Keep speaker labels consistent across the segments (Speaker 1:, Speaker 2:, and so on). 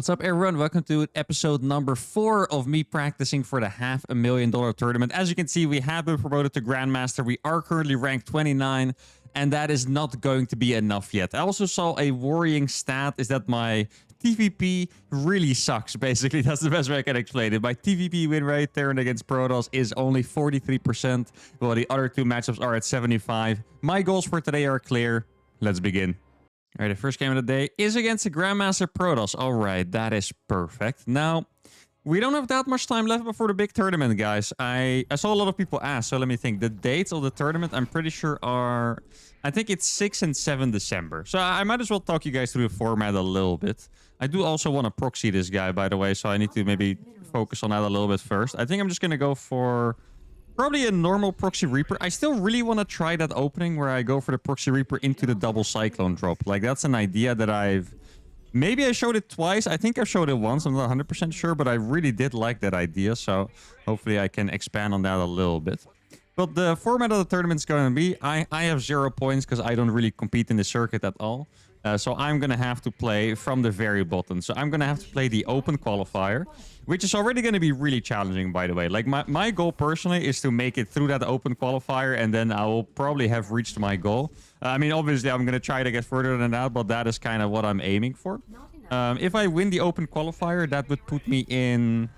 Speaker 1: What's up, everyone? Welcome to episode number 4 of me practicing for the $500,000 tournament. As you can see, we have been promoted to Grandmaster. We are currently ranked 29, and that is not going to be enough yet. I also saw a worrying stat, is that my TVP really sucks, basically. That's the best way I can explain it. My TVP win rate turn against Protoss is only 43%, while the other two matchups are at 75. My goals for today are clear. Let's begin. All right, the first game of the day is against the Grandmaster Protoss. All right, that is perfect. Now, we don't have that much time left before the big tournament, guys. I saw a lot of people ask, so let me think. The dates of the tournament, I'm pretty sure are... I think it's 6 and 7 December. So I might as well talk you guys through the format a little bit. I do also want to proxy this guy, by the way, so I need to maybe focus on that a little bit first. I think I'm just going to go for... probably a normal Proxy Reaper. I still really want to try that opening where I go for the Proxy Reaper into the double Cyclone drop. Like, that's an idea that I've... maybe I showed it twice. I think I showed it once. I'm not 100% sure, but I really did like that idea. So hopefully I can expand on that a little bit. But the format of the tournament is going to be... I have 0 points because I don't really compete in the circuit at all. So I'm going to have to play from the very bottom. So I'm going to have to play the open qualifier, which is already going to be really challenging, by the way. Like, my goal personally is to make it through that open qualifier, and then I will probably have reached my goal. I mean, obviously, I'm going to try to get further than that, but that is kind of what I'm aiming for. If I win the open qualifier, that would put me in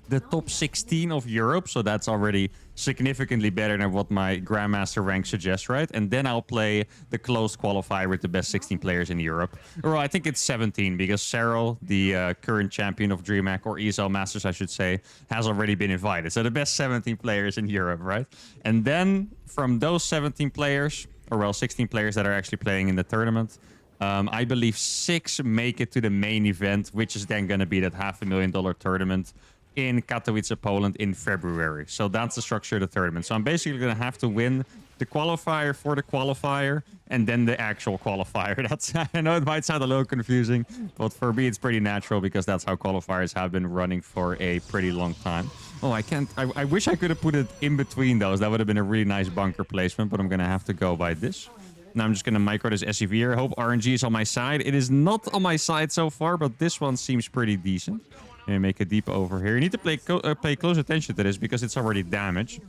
Speaker 1: the top 16 of Europe. So that's already significantly better than what my Grandmaster rank suggests, right? And then I'll play the closed qualifier with the best 16 players in Europe. Or I think it's 17 because Cyril, the current champion of DreamHack, or ESL Masters, I should say, has already been invited. So the best 17 players in Europe, right? And then from those 17 players, or well, 16 players that are actually playing in the tournament, I believe 6 make it to the main event, which is then going to be that $500,000 tournament in Katowice, Poland in February. So that's the structure of the tournament. So I'm basically going to have to win the qualifier for the qualifier and then the actual qualifier. That's, I know it might sound a little confusing, but for me it's pretty natural because that's how qualifiers have been running for a pretty long time. Oh, I wish I could have put it in between those. That would have been a really nice bunker placement, but I'm going to have to go by this. Now I'm just going to micro this SUV here. I hope RNG is on my side. It is not on my side so far, but this one seems pretty decent. And make a deep over here. You need to pay close attention to this because it's already damaged.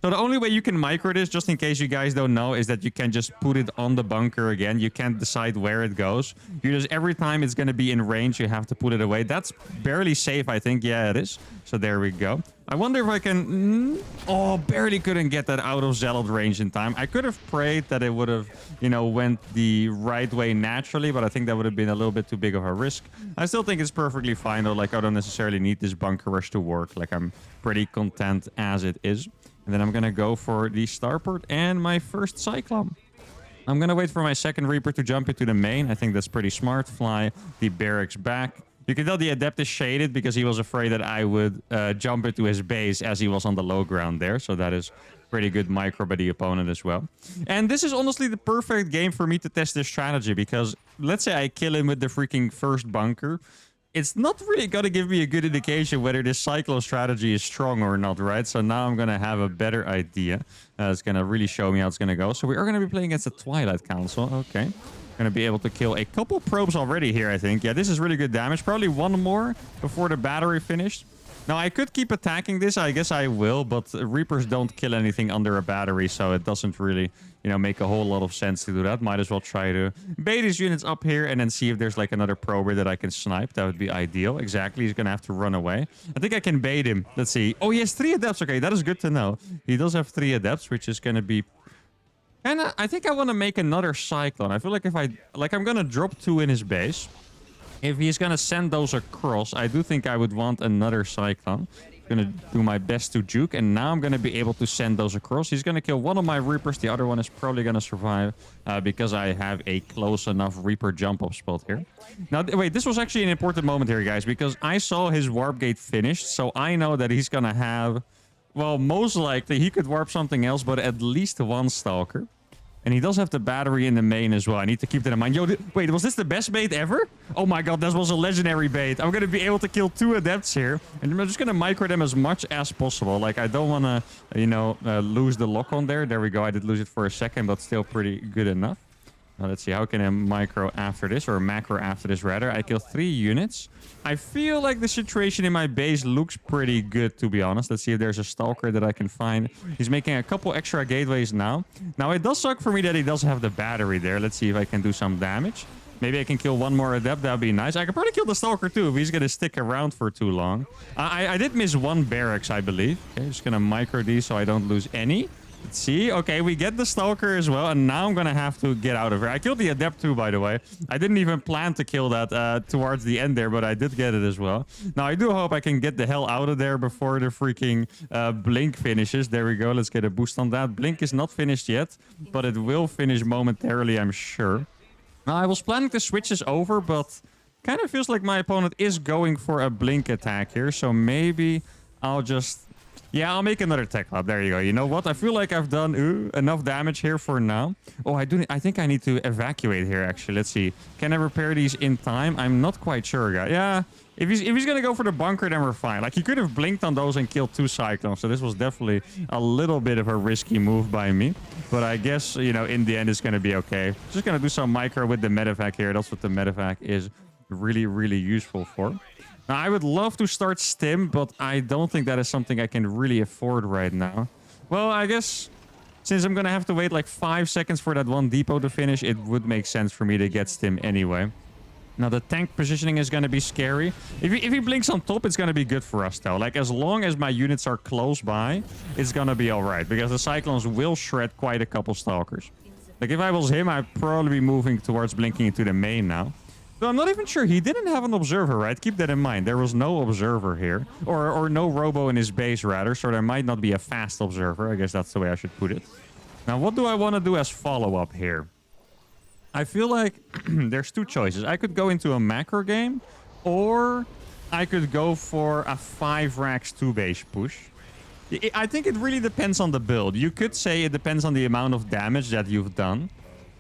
Speaker 1: So the only way you can micro this, just in case you guys don't know, is that you can just put it on the bunker again. You can't decide where it goes. You just, every time it's going to be in range, you have to put it away. That's barely safe, I think. Yeah, it is. So there we go. I wonder if I can... oh, barely couldn't get that out of Zealot range in time. I could have prayed that it would have, you know, went the right way naturally, but I think that would have been a little bit too big of a risk. I still think it's perfectly fine, though. Like, I don't necessarily need this bunker rush to work. Like, I'm pretty content as it is. And then I'm going to go for the starport and my first Cyclone. I'm going to wait for my second Reaper to jump into the main. I think that's pretty smart. Fly the barracks back. You can tell the Adept is shaded because he was afraid that I would jump into his base as he was on the low ground there. So that is pretty good micro by the opponent as well. And this is honestly the perfect game for me to test this strategy because let's say I kill him with the freaking first bunker. It's not really going to give me a good indication whether this Cyclone strategy is strong or not, right? So now I'm going to have a better idea. It's going to really show me how it's going to go. So we are going to be playing against the Twilight Council. Okay. Going to be able to kill a couple probes already here, I think. Yeah, this is really good damage. Probably one more before the battery finished. Now, I could keep attacking this. I guess I will, but Reapers don't kill anything under a battery, so it doesn't really, you know, make a whole lot of sense to do that. Might as well try to bait his units up here and then see if there's like another prober that I can snipe. That would be ideal. Exactly. He's going to have to run away. I think I can bait him. Let's see. Oh, he has 3 adepts. Okay, that is good to know. He does have 3 adepts, which is going to be... and I think I want to make another Cyclone. I feel like if I'm going to drop 2 in his base. If he's going to send those across, I do think I would want another Cyclone. I'm going to do my best to juke, and now I'm going to be able to send those across. He's going to kill one of my Reapers. The other one is probably going to survive because I have a close enough Reaper jump-off spot here. Now, wait, this was actually an important moment here, guys, because I saw his warp gate finished, so I know that he's going to have... well, most likely he could warp something else, but at least 1 Stalker. And he does have the battery in the main as well. I need to keep that in mind. Yo, wait, was this the best bait ever? Oh my god, this was a legendary bait. I'm going to be able to kill 2 adepts here. And I'm just going to micro them as much as possible. Like, I don't want to, you know, lose the lock on there. There we go. I did lose it for a second, but still pretty good enough. Now, let's see. How can I micro after this, or macro after this, rather? I kill 3 units. I feel like the situation in my base looks pretty good, to be honest. Let's see if there's a stalker that I can find. He's making a couple extra gateways now. Now, it does suck for me that he doesn't have the battery there. Let's see if I can do some damage. Maybe I can kill one more adept. That would be nice. I could probably kill the stalker too if he's going to stick around for too long. I did miss 1 barracks, I believe. Okay, just going to micro these so I don't lose any. Let's see. Okay, we get the stalker as well. And now I'm going to have to get out of here. I killed the adept too, by the way. I didn't even plan to kill that towards the end there, but I did get it as well. Now, I do hope I can get the hell out of there before the freaking blink finishes. There we go. Let's get a boost on that. Blink is not finished yet, but it will finish momentarily, I'm sure. Now, I was planning to switch this over, but kind of feels like my opponent is going for a blink attack here. So maybe I'll just... Yeah, I'll make another tech lab. There you go. You know what? I feel like I've done enough damage here for now. Oh, I think I need to evacuate here, actually. Let's see. Can I repair these in time? I'm not quite sure, guys. Yeah, if he's going to go for the bunker, then we're fine. Like, he could have blinked on those and killed 2 cyclones. So this was definitely a little bit of a risky move by me. But I guess, you know, in the end, it's going to be okay. Just going to do some micro with the medevac here. That's what the medevac is really, really useful for. Now, I would love to start stim, but I don't think that is something I can really afford right now. Well, I guess since I'm going to have to wait like 5 seconds for that 1 depot to finish, it would make sense for me to get stim anyway. Now, the tank positioning is going to be scary. If he blinks on top, it's going to be good for us, though. Like, as long as my units are close by, it's going to be all right. Because the cyclones will shred quite a couple stalkers. Like, if I was him, I'd probably be moving towards blinking into the main now. So I'm not even sure. He didn't have an observer, right? Keep that in mind. There was no observer here. Or no robo in his base, rather. So there might not be a fast observer. I guess that's the way I should put it. Now, what do I want to do as follow-up here? I feel like there's 2 choices. I could go into a macro game. Or I could go for a 5 racks 2 base push. I think it really depends on the build. You could say it depends on the amount of damage that you've done.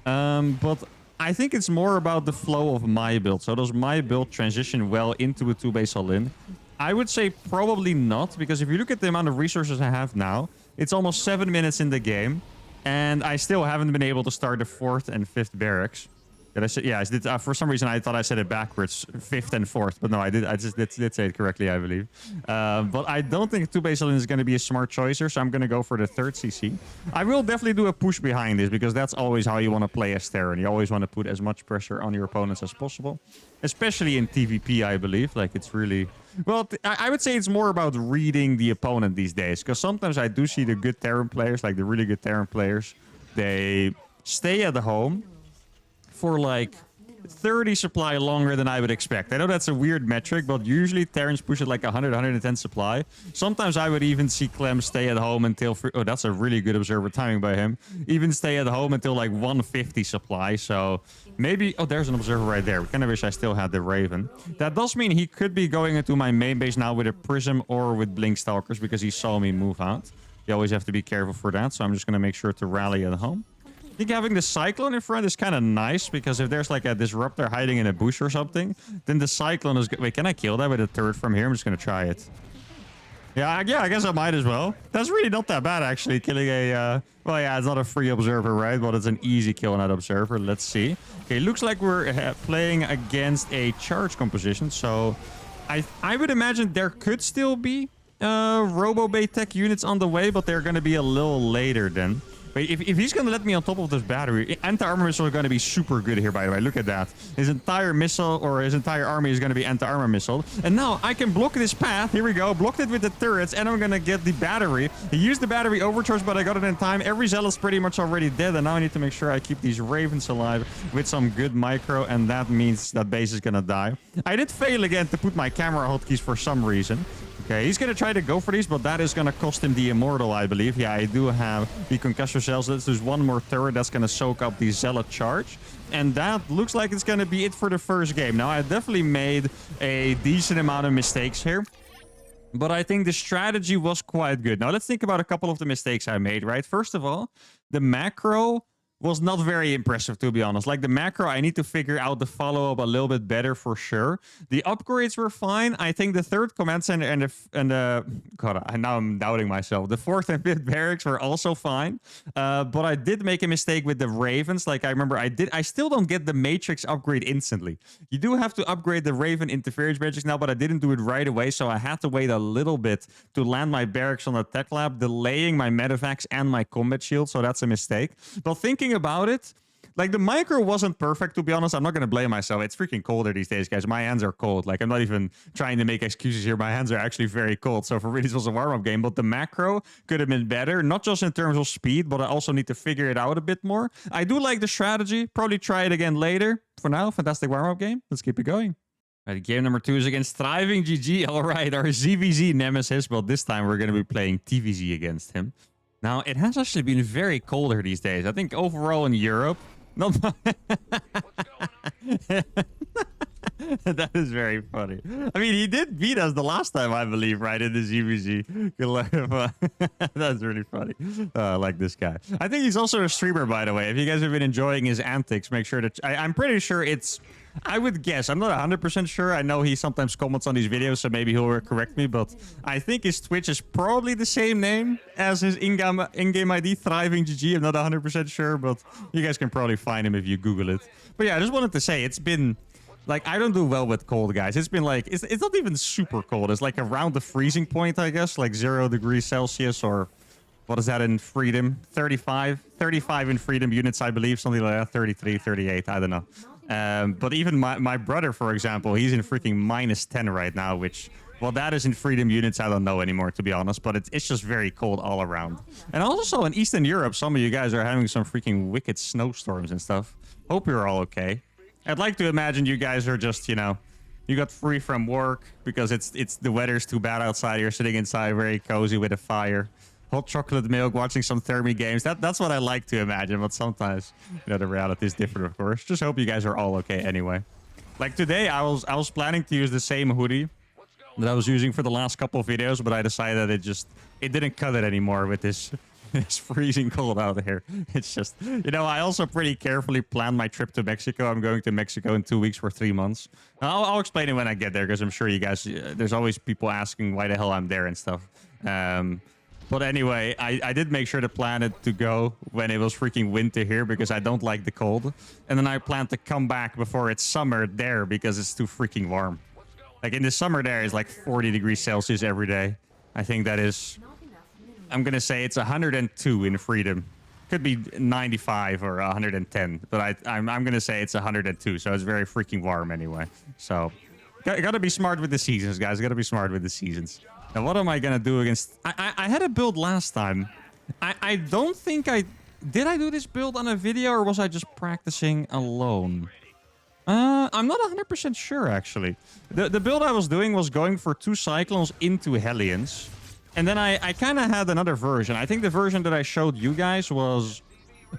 Speaker 1: But... I think it's more about the flow of my build. So does my build transition well into a 2-base all-in? I would say probably not, because if you look at the amount of resources I have now, it's almost 7 minutes in the game, and I still haven't been able to start the 4th and 5th barracks. Did I say? Yeah, I did. For some reason, I thought I said it backwards, 5th and 4th, but no, I did. I just did say it correctly, I believe. But I don't think 2-base all-in is going to be a smart choice here, so I'm going to go for the 3rd CC. I will definitely do a push behind this, because that's always how you want to play as Terran. You always want to put as much pressure on your opponents as possible, especially in PvP, I believe. Like, it's really... Well, I would say it's more about reading the opponent these days, because sometimes I do see the good Terran players, like the really good Terran players, they stay at the home for like 30 supply longer than I would expect. I know that's a weird metric, but usually Terrans push at like 100, 110 supply. Sometimes I would even see Clem stay at home until... Oh, that's a really good observer timing by him. Even stay at home until like 150 supply. So maybe... Oh, there's an observer right there. I kind of wish I still had the Raven. That does mean he could be going into my main base now with a Prism or with Blink Stalkers, because he saw me move out. You always have to be careful for that. So I'm just going to make sure to rally at home. I think having the Cyclone in front is kind of nice, because if there's like a Disruptor hiding in a bush or something, then the Cyclone is... Wait, can I kill that with a turret from here? I'm just going to try it. Yeah, I guess I might as well. That's really not that bad, actually, killing a... Well, yeah, it's not a free observer, right? But it's an easy kill on that observer. Let's see. Okay, looks like we're playing against a charge composition, so I would imagine there could still be Robo-Bay tech units on the way, but they're going to be a little later then. Wait, if he's going to let me on top of this battery, anti-armor missiles are going to be super good here, by the way. Look at that. His entire missile, or his entire army is going to be anti-armor missile. And now I can block this path. Here we go. Blocked it with the turrets, and I'm going to get the battery. He used the battery overcharge, but I got it in time. Every Zealot's pretty much already dead, and now I need to make sure I keep these Ravens alive with some good micro, and that means that base is going to die. I did fail again to put my camera hotkeys for some reason. Okay, he's going to try to go for these, but that is going to cost him the Immortal, I believe. Yeah, I do have the Concussor Cells. Let's do one more turret that's going to soak up the Zealot charge. And that looks like it's going to be it for the first game. Now, I definitely made a decent amount of mistakes here, but I think the strategy was quite good. Now, let's think about a couple of the mistakes I made, right? First of all, the macro was not very impressive, to be honest. Like the macro, I need to figure out the follow-up a little bit better for sure. The upgrades were fine. I think the third command center and the God, now I'm doubting myself. The fourth and fifth barracks were also fine. But I did make a mistake with the Ravens. Like I remember I still don't get the Matrix upgrade instantly. You do have to upgrade the Raven interference Matrix now, but I didn't do it right away. So I had to wait a little bit to land my barracks on the tech lab, delaying my medevacs and my combat shield. So that's a mistake. But thinking about it, like the micro wasn't perfect, to be honest. I'm not going to blame myself. It's freaking colder these days, guys. My hands are cold. Like I'm not even trying to make excuses here. My hands are actually very cold. So for me, this was a warm-up game. But the macro could have been better, not just in terms of speed, but I also need to figure it out a bit more. I do like the strategy. Probably try it again later. For now, fantastic warm-up game. Let's keep it going. Right, game number 2 is against Thriving GG. All right, our ZVZ nemesis. But this time we're going to be playing TVZ against him. Now, it has actually been very colder these days. I think overall in Europe, not that is very funny. I mean, he did beat us the last time, I believe, right, in the ZVZ. That's really funny. I like this guy. I think he's also a streamer, by the way. If you guys have been enjoying his antics, make sure to... I'm pretty sure it's... I would guess. I'm not 100% sure. I know he sometimes comments on these videos, so maybe he'll correct me. But I think his Twitch is probably the same name as his in-game ID, Thriving GG. I'm not 100% sure, but you guys can probably find him if you Google it. But yeah, I just wanted to say, it's been... Like, I don't do well with cold, guys. It's been like... It's not even super cold. It's like around the freezing point, I guess. Like 0 degrees Celsius or... What is that in Freedom? 35? 35 in Freedom units, I believe. Something like that. 33, 38. I don't know. But even my brother, for example, he's in freaking -10 right now, which, well, that is in Freedom units. I don't know anymore, to be honest, but it's just very cold all around. And also in Eastern Europe, some of you guys are having some freaking wicked snowstorms and stuff. Hope you're all okay. I'd like to imagine you guys are just, you know, you got free from work because it's the weather's too bad outside. You're sitting inside very cozy with a fire. Hot chocolate milk, watching some thermy games. That's what I like to imagine, but sometimes, you know, the reality is different, of course. Just hope you guys are all okay anyway. Like today, I was planning to use the same hoodie that I was using for the last couple of videos, but I decided it didn't cut it anymore with this it's freezing cold out here. It's just, you know, I also pretty carefully planned my trip to Mexico. I'm going to Mexico in 2 weeks for 3 months. I'll explain it when I get there, because I'm sure you guys, there's always people asking why the hell I'm there and stuff. But anyway, I did make sure to plan it to go when it was freaking winter here, because I don't like the cold. And then I plan to come back before it's summer there, because it's too freaking warm. Like in the summer there is like 40 degrees Celsius every day. I think that is... I'm going to say it's 102 in Freedom. Could be 95 or 110. But I'm going to say it's 102. So it's very freaking warm anyway. So got to be smart with the seasons, guys. Got to be smart with the seasons. Now, what am I going to do against... I had a build last time. I don't think I... Did I do this build on a video, or was I just practicing alone? I'm not 100% sure, actually. The build I was doing was going for 2 Cyclones into Hellions. And then I kind of had another version. I think the version that I showed you guys was...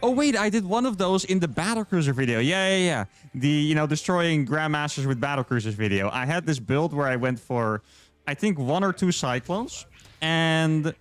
Speaker 1: Oh, wait, I did one of those in the Battlecruiser video. Yeah. The, you know, destroying Grandmasters with Battlecruisers video. I had this build where I went for, I think, 1 or 2 Cyclones. And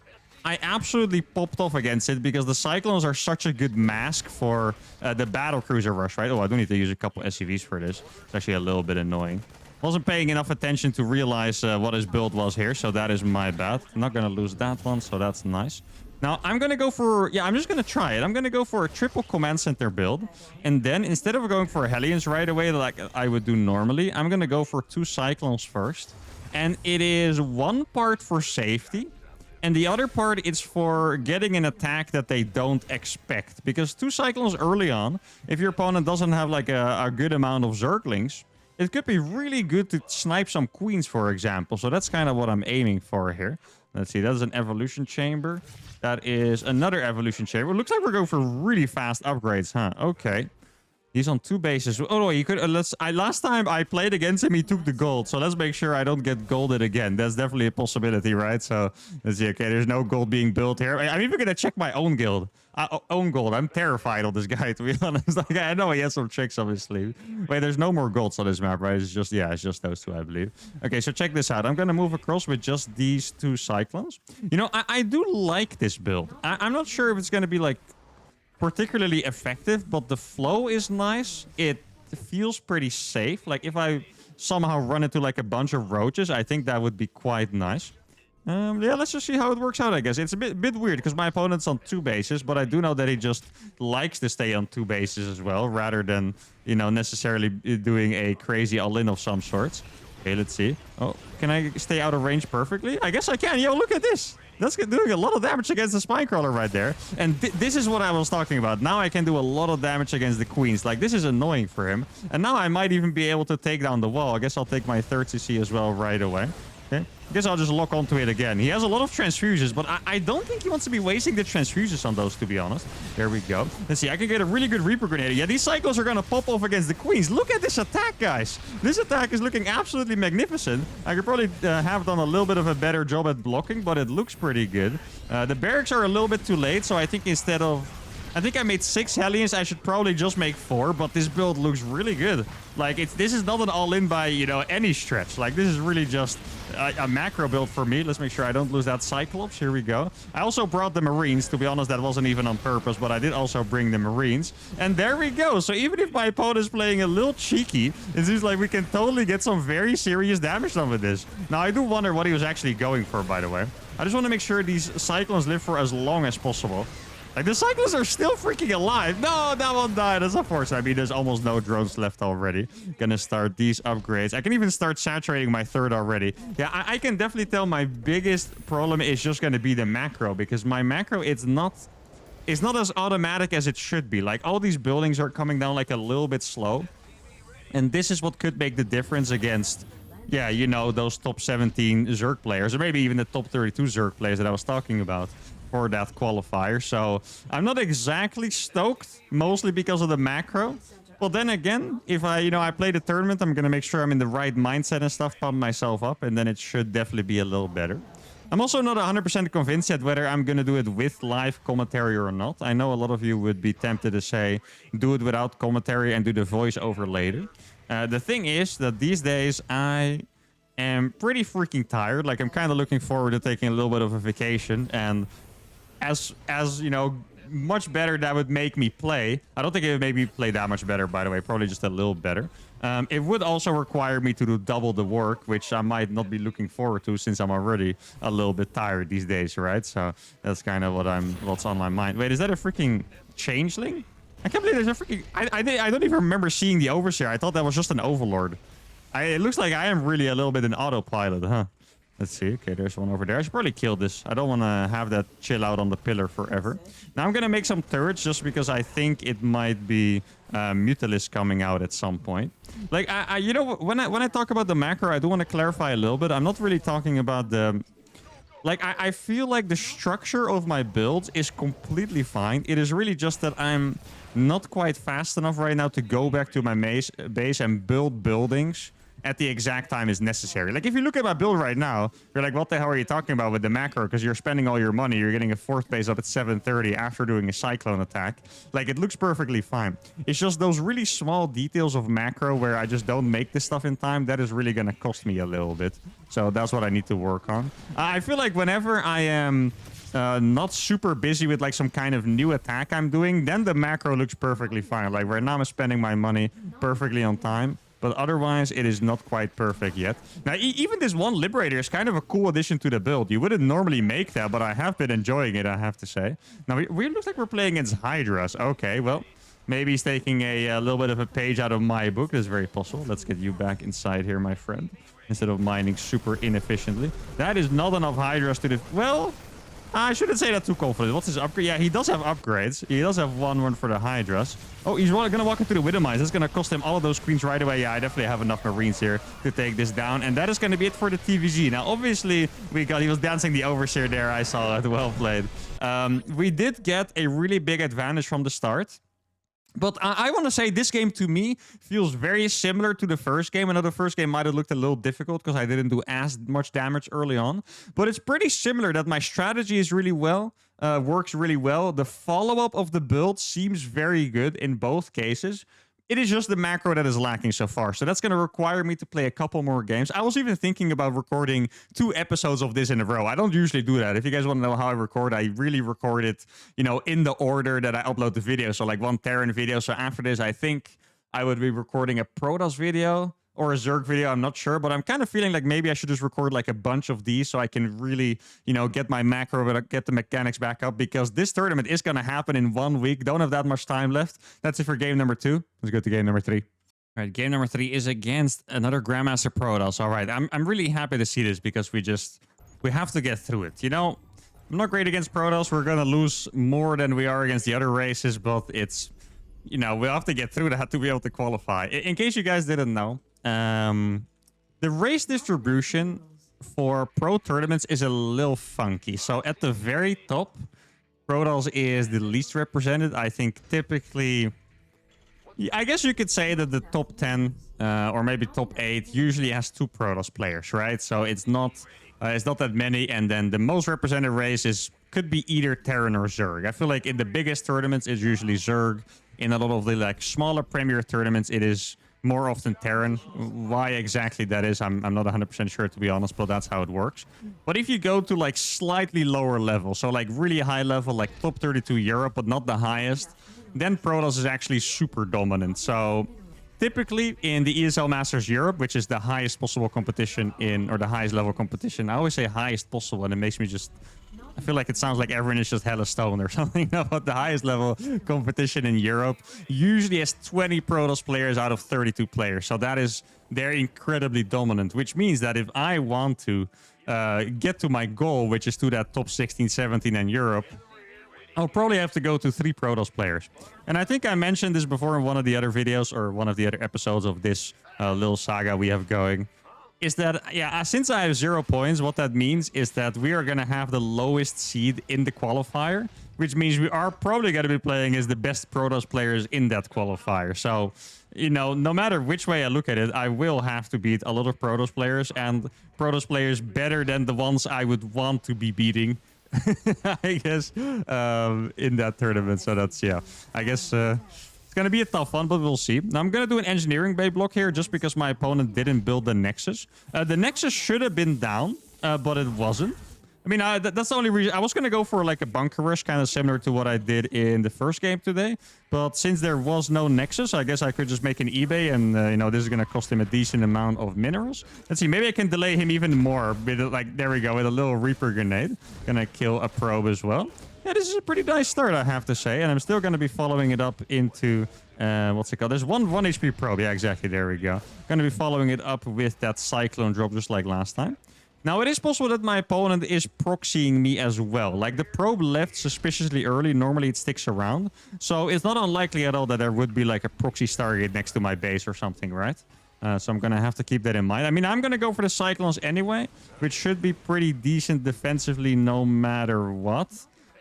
Speaker 1: I absolutely popped off against it, because the Cyclones are such a good mask for the Battlecruiser rush, right? Oh, I do need to use a couple SCVs for this. It's actually a little bit annoying. Wasn't paying enough attention to realize what his build was here, so that is my bad. I'm not going to lose that one, so that's nice. Now, I'm going to go for... Yeah, I'm just going to try it. I'm going to go for a triple command center build. And then, instead of going for Hellions right away like I would do normally, I'm going to go for 2 Cyclones first. And it is 1 part for safety, and the other part is for getting an attack that they don't expect. Because 2 Cyclones early on, if your opponent doesn't have like a good amount of Zerglings, it could be really good to snipe some queens, for example. So that's kind of what I'm aiming for here. Let's see, that's an evolution chamber. That is another evolution chamber. It looks like we're going for really fast upgrades, huh? Okay. He's on 2 bases. Oh, no, you could... last time I played against him, he took the gold. So let's make sure I don't get golded again. That's definitely a possibility, right? So let's see. Okay, there's no gold being built here. I'm even going to check my own guild. Own gold. I'm terrified of this guy, to be honest. Like, I know he has some tricks up his sleeve. Wait, there's no more golds on this map, right? It's just... Yeah, it's just those 2, I believe. Okay, so check this out. I'm going to move across with just these 2 Cyclones. You know, I do like this build. I'm not sure if it's going to be, like... particularly effective, but the flow is nice. It feels pretty safe. Like if I somehow run into like a bunch of roaches, I think that would be quite nice. Yeah, let's just see how it works out, I guess. It's a bit weird because my opponent's on 2 bases, but I do know that he just likes to stay on 2 bases as well, rather than, you know, necessarily doing a crazy all-in of some sorts. Okay, let's see. Oh, can I stay out of range perfectly? I guess I can. Yo, look at this. That's doing a lot of damage against the Spinecrawler right there. And this is what I was talking about. Now I can do a lot of damage against the queens. Like, this is annoying for him. And now I might even be able to take down the wall. I guess I'll take my 3rd CC as well right away. Okay. I guess I'll just lock onto it again. He has a lot of transfusions, but I don't think he wants to be wasting the transfusions on those, to be honest. There we go. Let's see. I can get a really good Reaper Grenade. Yeah, these cycles are going to pop off against the queens. Look at this attack, guys. This attack is looking absolutely magnificent. I could probably have done a little bit of a better job at blocking, but it looks pretty good. The barracks are a little bit too late, so I think instead of... I think I made 6 Hellions. I should probably just make 4, but this build looks really good. Like, this is not an all-in by, you know, any stretch. Like, this is really just a macro build for me. Let's make sure I don't lose that Cyclops. Here we go. I also brought the Marines. To be honest, that wasn't even on purpose, but I did also bring the Marines. And there we go. So even if my opponent is playing a little cheeky, it seems like we can totally get some very serious damage done with this. Now, I do wonder what he was actually going for, by the way. I just want to make sure these Cyclones live for as long as possible. Like, the Cyclones are still freaking alive. No, that one died. That's unfortunate. I mean, there's almost no drones left already. Gonna start these upgrades. I can even start saturating my 3rd already. Yeah, I can definitely tell my biggest problem is just gonna be the macro, because my macro, it's not as automatic as it should be. Like, all these buildings are coming down like a little bit slow. And this is what could make the difference against, yeah, you know, those top 17 Zerg players, or maybe even the top 32 Zerg players that I was talking about for that qualifier. So I'm not exactly stoked, mostly because of the macro. But then again, if I play the tournament, I'm gonna make sure I'm in the right mindset and stuff, pump myself up, and then it should definitely be a little better. I'm also not 100% convinced yet whether I'm gonna do it with live commentary or not. I know a lot of you would be tempted to say, do it without commentary and do the voiceover later. The thing is that these days I am pretty freaking tired. Like, I'm kind of looking forward to taking a little bit of a vacation, and as you know, much better that would make me play. I don't think it would make me play that much better, by the way. Probably just a little better. It would also require me to do double the work, which I might not be looking forward to since I'm already a little bit tired these days, right? So that's kind of what's on my mind. Wait, is that a freaking changeling? I can't believe there's a freaking... I don't even remember seeing the Overseer. I thought that was just an Overlord. It looks like I am really a little bit in autopilot, huh? Let's see. Okay, there's one over there. I should probably kill this. I don't want to have that chill out on the pillar forever. Now I'm going to make some turrets just because I think it might be Mutalisk coming out at some point. Like, you know, when I talk about the macro, I do want to clarify a little bit. I'm not really talking about the... Like, I feel like the structure of my build is completely fine. It is really just that I'm not quite fast enough right now to go back to my base and build buildings at the exact time is necessary. Like, if you look at my build right now, you're like, what the hell are you talking about with the macro? Because you're spending all your money. You're getting a 4th base up at 7:30 after doing a cyclone attack. Like, it looks perfectly fine. It's just those really small details of macro where I just don't make this stuff in time. That is really going to cost me a little bit. So that's what I need to work on. I feel like whenever I am not super busy with like some kind of new attack I'm doing, then the macro looks perfectly fine. Like, right now I'm spending my money perfectly on time. But otherwise, it is not quite perfect yet. Now, even this one Liberator is kind of a cool addition to the build. You wouldn't normally make that, but I have been enjoying it, I have to say. Now, we looks like we're playing against Hydras. Okay, well, maybe he's taking a little bit of a page out of my book. That's very possible. Let's get you back inside here, my friend, instead of mining super inefficiently. That is not enough Hydras to... Well... I shouldn't say that too confident. What's his upgrade? Yeah, he does have upgrades. He does have one for the Hydras. Oh, he's going to walk into the Widow Mines. That's going to cost him all of those queens right away. Yeah, I definitely have enough Marines here to take this down. And that is going to be it for the TVG. Now, obviously, he was dancing the Overseer there. I saw that. Well played. We did get a really big advantage from the start. But I want to say this game, to me, feels very similar to the first game. I know the first game might have looked a little difficult because I didn't do as much damage early on. But it's pretty similar that my strategy is really works really well. The follow-up of the build seems very good in both cases. It is just the macro that is lacking so far. So that's going to require me to play a couple more games. I was even thinking about recording 2 episodes of this in a row. I don't usually do that. If you guys want to know how I record, I really record it, you know, in the order that I upload the video. So like one Terran video. So after this, I think I would be recording a Protoss video or a Zerg video. I'm not sure, but I'm kind of feeling like maybe I should just record like a bunch of these so I can really, you know, get my macro, but get the mechanics back up, because this tournament is going to happen in 1 week. Don't have that much time left. That's it for game number 2. Let's go to game number 3. All right, game number 3 is against another Grandmaster Protoss. All right, I'm really happy to see this because we have to get through it. You know, I'm not great against Protoss. We're going to lose more than we are against the other races, but it's, you know, we'll have to get through that to be able to qualify. In case you guys didn't know, the race distribution for pro tournaments is a little funky. So at the very top, Protoss is the least represented. I think typically, I guess you could say that the top 10 or maybe top 8 usually has 2 Protoss players, right? So it's not that many. And then the most represented race could be either Terran or Zerg. I feel like in the biggest tournaments, it's usually Zerg. In a lot of the like smaller premier tournaments, it is more often Terran. Why exactly that is, I'm not 100% sure, to be honest, but that's how it works. But if you go to like slightly lower level, so like really high level, like top 32 Europe, but not the highest, then Protoss is actually super dominant. So typically in the ESL Masters Europe, which is the highest possible competition or the highest level competition, I always say highest possible, and it makes me just, I feel like it sounds like everyone is just hella stoned or something. About the highest level competition in Europe usually has 20 Protoss players out of 32 players. So they're incredibly dominant, which means that if I want to get to my goal, which is to that top 16, 17 in Europe, I'll probably have to go to 3 Protoss players. And I think I mentioned this before in one of the other videos or one of the other episodes of this little saga we have going. Is that, yeah, since I have 0 points, what that means is that we are going to have the lowest seed in the qualifier, which means we are probably going to be playing as the best Protoss players in that qualifier. So, you know, no matter which way I look at it, I will have to beat a lot of Protoss players, and Protoss players better than the ones I would want to be beating, I guess, in that tournament. So that's, yeah, I guess... Gonna be a tough one, but we'll see. Now I'm gonna do an engineering bay block here just because my opponent didn't build the Nexus. The Nexus should have been down, but it wasn't. I mean, that's the only reason. I was gonna go for like a bunker rush, kind of similar to what I did in the first game today. But since there was no Nexus, I guess I could just make an eBay, and you know, this is gonna cost him a decent amount of minerals. Let's see, maybe I can delay him even more with like, there we go, with a little Reaper grenade. Gonna kill a probe as well. Yeah, this is a pretty nice start, I have to say. And I'm still going to be following it up into, what's it called? There's one HP probe. Yeah, exactly. There we go. Going to be following it up with that Cyclone drop just like last time. Now, it is possible that my opponent is proxying me as well. Like, the probe left suspiciously early. Normally, it sticks around. So it's not unlikely at all that there would be like a proxy Stargate next to my base or something, right? So I'm going to have to keep that in mind. I mean, I'm going to go for the Cyclones anyway, which should be pretty decent defensively no matter what.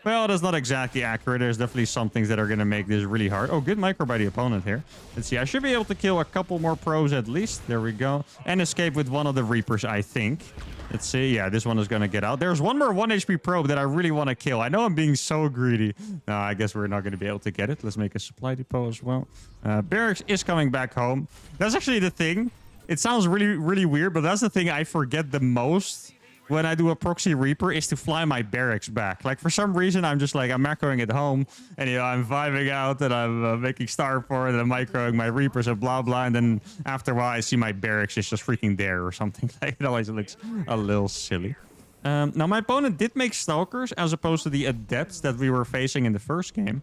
Speaker 1: Well, that's not exactly accurate. There's definitely some things that are going to make this really hard. Oh, good micro by the opponent here. Let's see. I should be able to kill a couple more pros at least. There we go. And escape with one of the Reapers, I think. Let's see. Yeah, this one is going to get out. There's one more 1 HP probe that I really want to kill. I know I'm being so greedy. No, I guess we're not going to be able to get it. Let's make a supply depot as well. Barracks is coming back home. That's actually the thing. It sounds really, really weird, but that's the thing I forget the most when I do a proxy Reaper, is to fly my barracks back. Like, for some reason, I'm just like, I'm macroing at home, and, you know, I'm vibing out, and I'm making Starport, and I'm microing my Reapers, and blah, blah, and then after a while, I see my barracks is just freaking there, or something. Like, it always looks a little silly. Now, my opponent did make Stalkers, as opposed to the Adepts that we were facing in the first game.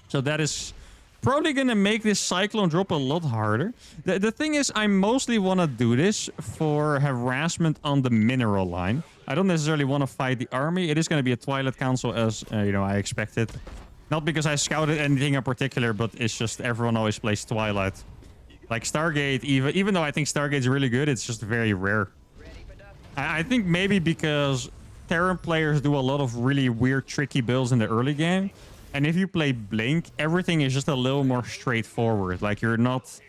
Speaker 1: So that is probably going to make this Cyclone drop a lot harder. The thing is, I mostly want to do this for harassment on the mineral line. I don't necessarily want to fight the army. It is going to be a Twilight Council, as you know, I expected. Not because I scouted anything in particular, but it's just everyone always plays Twilight. Like Stargate, even though I think Stargate's really good, it's just very rare. I think maybe because Terran players do a lot of really weird, tricky builds in the early game. And if you play Blink, everything is just a little more straightforward. Like, you're not...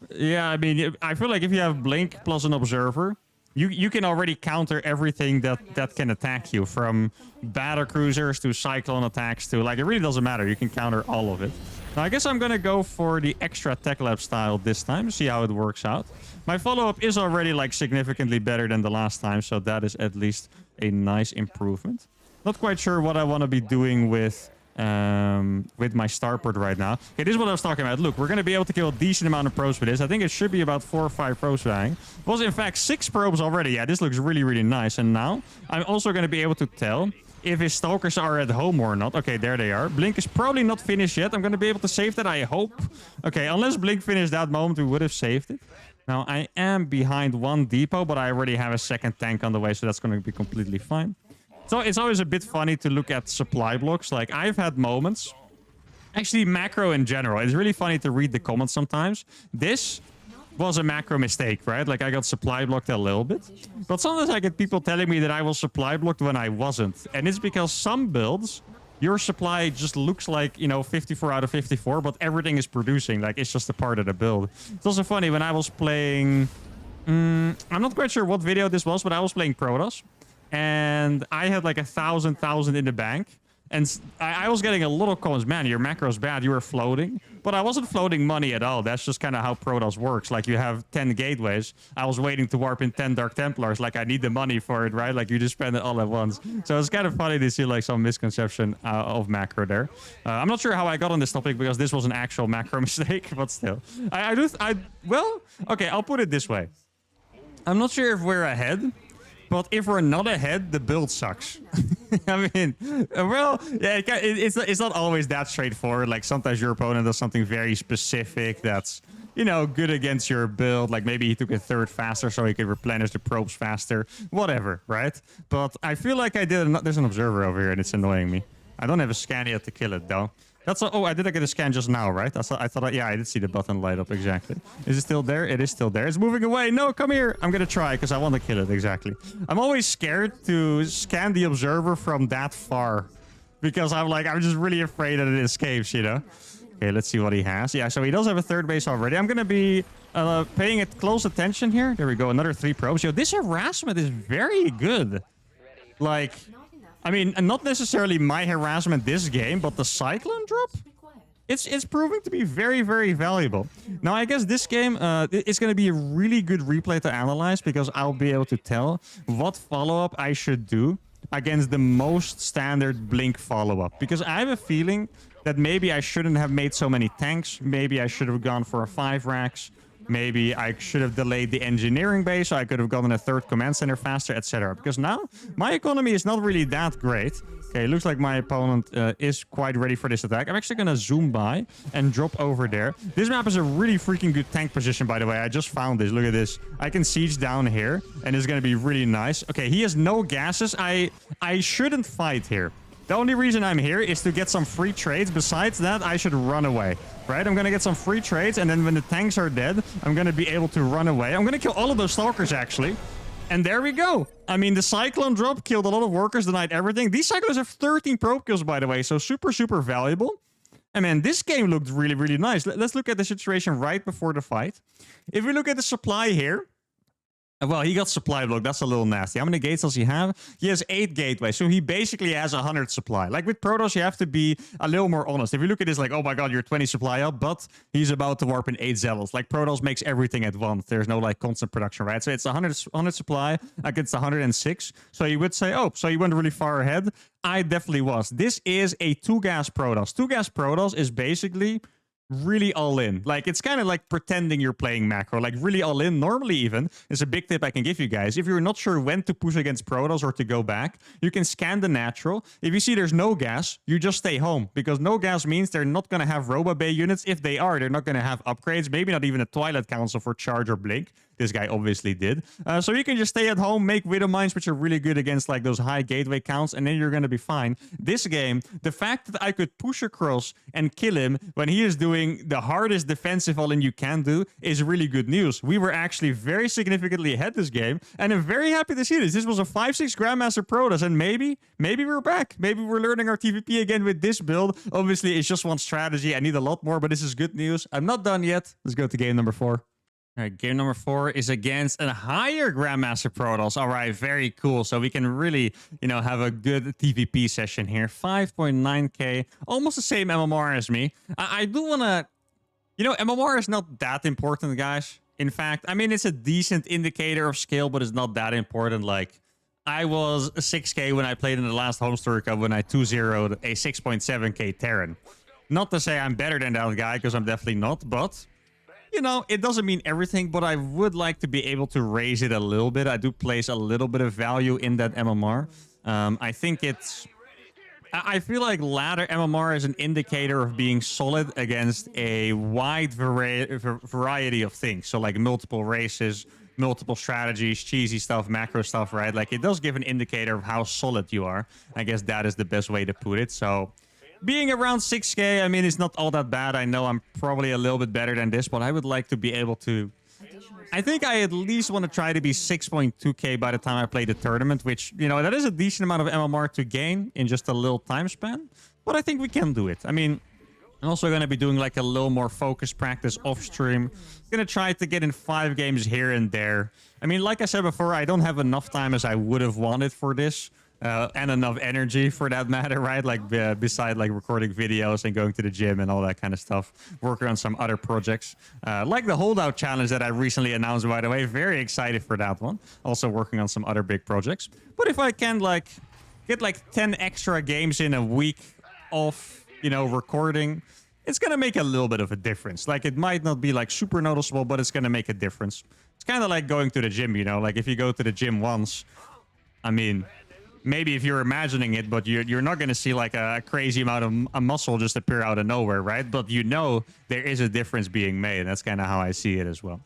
Speaker 1: Yeah, I mean, I feel like if you have Blink plus an Observer, you can already counter everything that can attack you. From battle cruisers to Cyclone attacks to... Like, it really doesn't matter. You can counter all of it. Now, I guess I'm going to go for the extra tech lab style this time, see how it works out. My follow-up is already like significantly better than the last time, so that is at least a nice improvement. Not quite sure what I want to be doing with my starport right now. Okay, this is what I was talking about. Look, we're going to be able to kill a decent amount of probes with this. I think it should be about 4 or 5 probes dying. It was in fact 6 probes already. Yeah, this looks really, really nice. And now I'm also going to be able to tell if his stalkers are at home or not. Okay, there they are. Blink is probably not finished yet. I'm going to be able to save that, I hope. Okay, unless Blink finished that moment, we would have saved it. Now, I am behind 1 depot, but I already have a second tank on the way, so that's going to be completely fine. So it's always a bit funny to look at supply blocks. Like, I've had moments, actually macro in general. It's really funny to read the comments sometimes. This was a macro mistake, right? Like, I got supply blocked a little bit. But sometimes I get people telling me that I was supply blocked when I wasn't. And it's because some builds, your supply just looks like, you know, 54 out of 54, but everything is producing. Like, it's just a part of the build. It's also funny, when I was playing... I'm not quite sure what video this was, but I was playing Protoss. And I had like 1,000 in the bank. And I was getting a lot of comments. Man, your macro's bad. You were floating. But I wasn't floating money at all. That's just kind of how Protoss works. Like, you have 10 gateways. I was waiting to warp in 10 Dark Templars. Like, I need the money for it, right? Like, you just spend it all at once. So it's kind of funny to see like some misconception of macro there. I'm not sure how I got on this topic because this was an actual macro mistake. But still. Well, okay, I'll put it this way. I'm not sure if we're ahead. But if we're not ahead, the build sucks. I mean, well, yeah, it's not always that straightforward. Like, sometimes your opponent does something very specific that's, you know, good against your build. Like, maybe he took a third faster so he could replenish the probes faster. Whatever, right? But I feel like I did... There's an observer over here and it's annoying me. I don't have a scan yet to kill it, though. Oh, I did get a scan just now, right? Yeah, I did see the button light up, exactly. Is it still there? It is still there. It's moving away. No, come here. I'm going to try because I want to kill it, exactly. I'm always scared to scan the observer from that far because I'm just really afraid that it escapes, you know? Okay, let's see what he has. Yeah, so he does have a third base already. I'm going to be paying it close attention here. There we go. Another 3 probes. Yo, this harassment is very good. Like... I mean, not necessarily my harassment this game, but the Cyclone drop? It's proving to be very, very valuable. Now, I guess this game is going to be a really good replay to analyze because I'll be able to tell what follow-up I should do against the most standard Blink follow-up. Because I have a feeling that maybe I shouldn't have made so many tanks. Maybe I should have gone for a 5 racks. Maybe I should have delayed the engineering base so I could have gotten a 3rd command center faster, etc. Because now, my economy is not really that great. Okay, looks like my opponent is quite ready for this attack. I'm actually going to zoom by and drop over there. This map is a really freaking good tank position, by the way. I just found this. Look at this. I can siege down here, and it's going to be really nice. Okay, he has no gases. I shouldn't fight here. The only reason I'm here is to get some free trades. Besides that, I should run away, right? I'm going to get some free trades, and then when the tanks are dead, I'm going to be able to run away. I'm going to kill all of those stalkers, actually. And there we go. I mean, the Cyclone drop killed a lot of workers, denied everything. These Cyclones have 13 probe kills, by the way, so super, super valuable. And man, this game looked really, really nice. Let's look at the situation right before the fight. If we look at the supply here, well, he got supply block. That's a little nasty. How many gates does he have? He has 8 gateways. So he basically has 100 supply. Like with Protoss, you have to be a little more honest. If you look at this like, oh my god, you're 20 supply up, but he's about to warp in 8 zealots. Like Protoss makes everything at once. There's no like constant production, right? So it's 100 supply against 106. So you would say, oh, so you went really far ahead. I definitely was. This is a 2-gas Protoss. 2-gas Protoss is basically really all in. Like, it's kind of like pretending you're playing macro, like really all in. Normally even, is a big tip I can give you guys. If you're not sure when to push against Protoss or to go back, you can scan the natural. If you see there's no gas, you just stay home, because no gas means they're not going to have Robo Bay units. If they are, they're not going to have upgrades, maybe not even a Twilight Council for Charge or Blink. This guy obviously did. So you can just stay at home, make Widow Mines, which are really good against like those high gateway counts, and then you're going to be fine. This game, the fact that I could push across and kill him when he is doing the hardest defensive all-in you can do is really good news. We were actually very significantly ahead this game, and I'm very happy to see this. This was a 5-6 Grandmaster Protoss, and maybe we're back. Maybe we're learning our TVP again with this build. Obviously, it's just one strategy. I need a lot more, but this is good news. I'm not done yet. Let's go to game number 4. All right, game number 4 is against a higher Grandmaster Protoss. All right, very cool. So we can really, have a good TVP session here. 5.9k, almost the same MMR as me. I do want to, MMR is not that important, guys. In fact, I mean, it's a decent indicator of skill, but it's not that important. Like, I was 6k when I played in the last Home Story Cup when I 2-0'd a 6.7k Terran. Not to say I'm better than that guy, because I'm definitely not, but... it doesn't mean everything, but I would like to be able to raise it a little bit. I do place a little bit of value in that MMR. I think it's... I feel like ladder MMR is an indicator of being solid against a wide variety of things. So like multiple races, multiple strategies, cheesy stuff, macro stuff, right? Like it does give an indicator of how solid you are. I guess that is the best way to put it. So... being around 6k, I mean, it's not all that bad. I know I'm probably a little bit better than this, but I would like to be able to... I think I at least want to try to be 6.2k by the time I play the tournament, which, that is a decent amount of MMR to gain in just a little time span. But I think we can do it. I mean, I'm also going to be doing like a little more focused practice off stream. Going to try to get in 5 games here and there. I mean, like I said before, I don't have enough time as I would have wanted for this. And enough energy for that matter, right? Like beside like recording videos and going to the gym and all that kind of stuff. Working on some other projects. Like the holdout challenge that I recently announced, by the way. Very excited for that one. Also working on some other big projects. But if I can like get like 10 extra games in a week of, recording, it's going to make a little bit of a difference. Like it might not be like super noticeable, but it's going to make a difference. It's kind of like going to the gym, like if you go to the gym once, I mean... maybe if you're imagining it, but you're not going to see like a crazy amount of a muscle just appear out of nowhere, right? But there is a difference being made. That's kind of how I see it as well.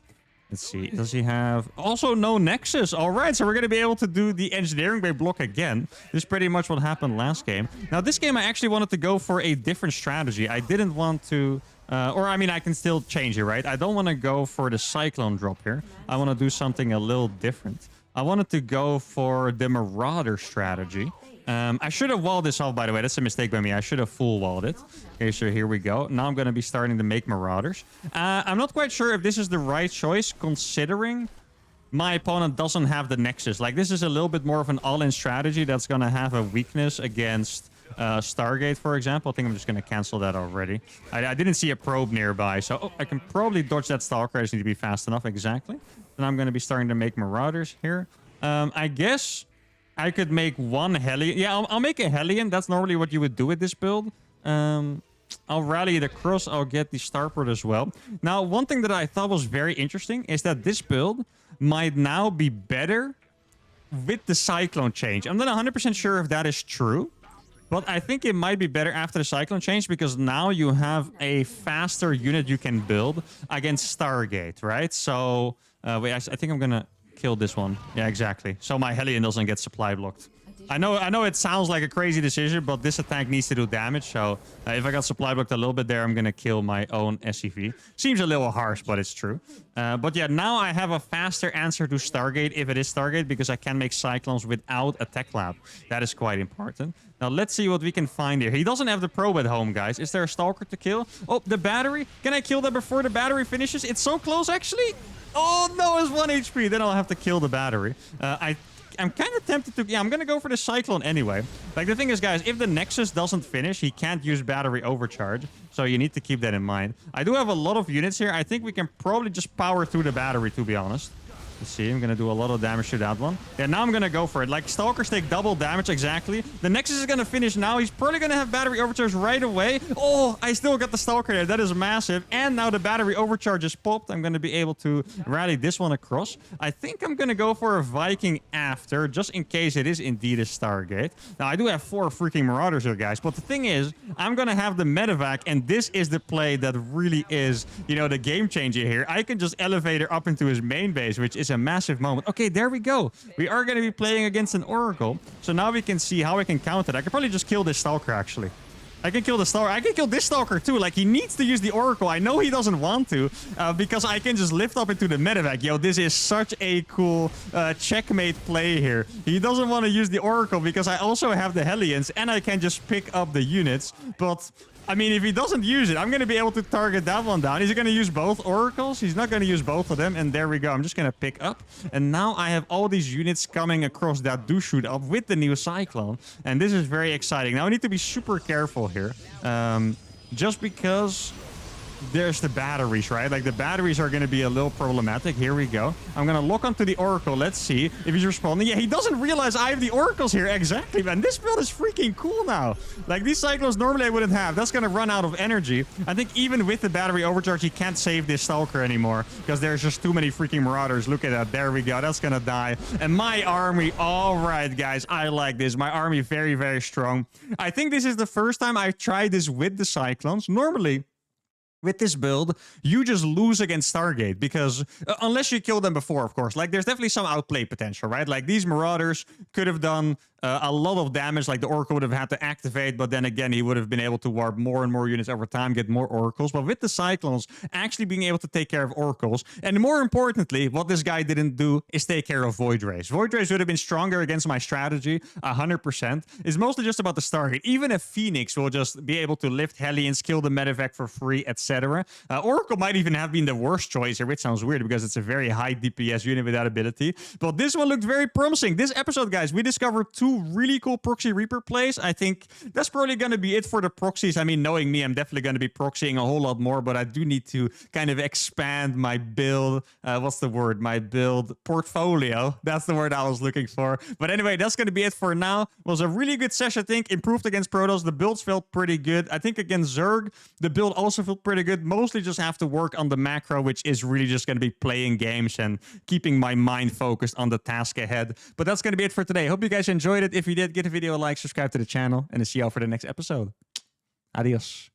Speaker 1: Let's see. Does he have... also no Nexus. All right, so we're going to be able to do the engineering bay block again. This is pretty much what happened last game. Now, this game I actually wanted to go for a different strategy. I didn't want to... I can still change it, right? I don't want to go for the Cyclone drop here. I want to do something a little different. I wanted to go for the Marauder strategy. I should have walled this off, by the way. That's a mistake by me. I should have full walled it. Okay, so here we go. Now I'm going to be starting to make Marauders. I'm not quite sure if this is the right choice, considering my opponent doesn't have the Nexus. Like, this is a little bit more of an all-in strategy that's going to have a weakness against Stargate, for example. I think I'm just going to cancel that already. I didn't see a probe nearby, so I can probably dodge that Stalker. I just need to be fast enough. Exactly. Then I'm going to be starting to make Marauders here. I guess I could make one Hellion. Yeah, I'll make a Hellion. That's normally what you would do with this build. I'll rally it across. I'll get the Starport as well. Now, one thing that I thought was very interesting is that this build might now be better with the Cyclone change. I'm not 100% sure if that is true. But I think it might be better after the Cyclone change, because now you have a faster unit you can build against Stargate, right? So, wait, I think I'm going to kill this one. Yeah, exactly. So my Hellion doesn't get supply blocked. I know it sounds like a crazy decision, but this attack needs to do damage. So if I got supply blocked a little bit there, I'm going to kill my own SCV. Seems a little harsh, but it's true. But yeah, now I have a faster answer to Stargate, if it is Stargate, because I can make Cyclones without a Tech Lab. That is quite important. Now, let's see what we can find here. He doesn't have the probe at home, guys. Is there a Stalker to kill? Oh, the battery. Can I kill that before the battery finishes? It's so close, actually. Oh, no, it's 1 HP. Then I'll have to kill the battery. I'm kind of tempted to... yeah, I'm going to go for the Cyclone anyway. Like, the thing is, guys, if the Nexus doesn't finish, he can't use battery overcharge. So you need to keep that in mind. I do have a lot of units here. I think we can probably just power through the battery, to be honest. Let's see. I'm going to do a lot of damage to that one. Yeah, now I'm going to go for it. Like, Stalkers take double damage, exactly. The Nexus is going to finish now. He's probably going to have battery overcharge right away. Oh, I still got the Stalker there. That is massive. And now the battery overcharge is popped. I'm going to be able to rally this one across. I think I'm going to go for a Viking after, just in case it is indeed a Stargate. Now, I do have 4 freaking Marauders here, guys. But the thing is, I'm going to have the medevac, and this is the play that really is, the game changer here. I can just elevate her up into his main base, which is a massive moment. Okay, there we go. We are going to be playing against an Oracle. So now we can see how I can counter it. I could probably just kill this Stalker, actually. I can kill the Stalker. I can kill this Stalker, too. Like, he needs to use the Oracle. I know he doesn't want to, because I can just lift up into the medevac. Yo, this is such a cool checkmate play here. He doesn't want to use the Oracle, because I also have the Hellions, and I can just pick up the units. But I mean, if he doesn't use it, I'm going to be able to target that one down. Is he going to use both oracles? He's not going to use both of them. And there we go. I'm just going to pick up. And now I have all these units coming across that do shoot up with the new Cyclone. And this is very exciting. Now I need to be super careful here. Just because there's the batteries, right? Like, the batteries are going to be a little problematic. Here we go. I'm going to lock onto the Oracle. Let's see if he's responding. Yeah, he doesn't realize I have the Oracles here. Exactly, man. This build is freaking cool now. Like, these Cyclones normally I wouldn't have. That's going to run out of energy. I think even with the battery overcharge, he can't save this Stalker anymore because there's just too many freaking Marauders. Look at that. There we go. That's going to die. And my army. All right, guys. I like this. My army very, very strong. I think this is the first time I've tried this with the Cyclones. Normally, with this build, you just lose against Stargate because unless you kill them before, of course, like there's definitely some outplay potential, right? Like these Marauders could have done a lot of damage. Like the Oracle would have had to activate, but then again, he would have been able to warp more and more units over time, get more Oracles. But with the Cyclones, actually being able to take care of Oracles, and more importantly, what this guy didn't do is take care of Void Rays. Void Rays would have been stronger against my strategy, 100%. It's mostly just about the Stargate. Even a Phoenix will just be able to lift Hellions, kill the Medevac for free, etc. Oracle might even have been the worst choice here, which sounds weird because it's a very high DPS unit with that ability. But this one looked very promising. This episode, guys, we discovered 2 really cool Proxy Reaper plays. I think that's probably going to be it for the proxies. I mean, knowing me, I'm definitely going to be proxying a whole lot more, but I do need to kind of expand my build. What's the word? My build portfolio. That's the word I was looking for. But anyway, that's going to be it for now. It was a really good session, I think. Improved against Protoss. The builds felt pretty good. I think against Zerg, the build also felt pretty good. Mostly just have to work on the macro, which is really just going to be playing games and keeping my mind focused on the task ahead. But that's going to be it for today. Hope you guys enjoyed it. If you did, give the video a like, subscribe to the channel, and I'll see you all for the next episode. Adios.